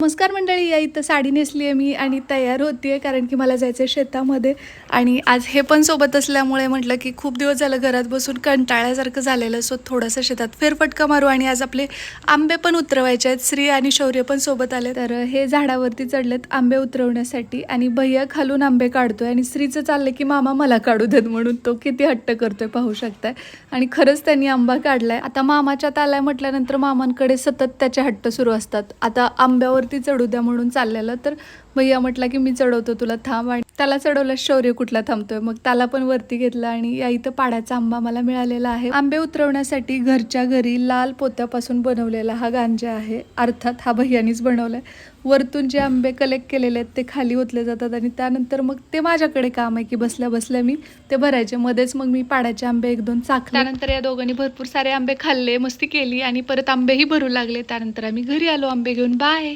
नमस्कार मंडळी, या इथं साडी नेसली आहे मी आणि तयार होती आहे कारण की मला जायचं आहे शेतामध्ये. आणि आज हे पण सोबत असल्यामुळे म्हटलं की खूप दिवस झालं घरात बसून कंटाळ्यासारखं झालेलं, सो थोडंसं शेतात फेरफटका मारू. आणि आज आपले आंबे पण उतरवायचे आहेत. श्री आणि शौर्य पण सोबत आले, तर हे झाडावरती चढलेत आंबे उतरवण्यासाठी आणि भैया खालून आंबे काढतोय आणि श्रीचं चाललंय की मामा मला काढू देत म्हणून. तो किती हट्ट करतोय पाहू शकताय. आणि खरंच त्यांनी आंबा काढलाय. आता मामाच्यात आलाय म्हटल्यानंतर मामांकडे सतत त्याचे हट्ट सुरू असतात. आता आंब्यावर ती चढू द्या म्हणून चाललेलं, तर भैया म्हटला की मी चढवतो तुला, थांब. आणि त्याला चढवलं. शौर्य कुठला थांबतोय, मग त्याला पण वरती घेतलं. आणि या इथं पाडाचा आंबा मला मिळालेला आहे. आंबे उतरवण्यासाठी घरच्या घरी लाल पोत्यापासून बनवलेला हा गांजा आहे, अर्थात हा भैयानीच बनवलाय. वरतून जे आंबे कलेक्ट केलेले आहेत ते खाली ओतले जातात आणि त्यानंतर मग ते माझ्याकडे काम आहे की बसल्या बसल्या मी ते भरायचे. मध्येच मग मी पाडाचे आंबे एक दोन चाखले. त्यानंतर या दोघांनी भरपूर सारे आंबे खाल्ले, मस्ती केली आणि परत आंबेही भरू लागले. त्यानंतर आम्ही घरी आलो आंबे घेऊन. बाय.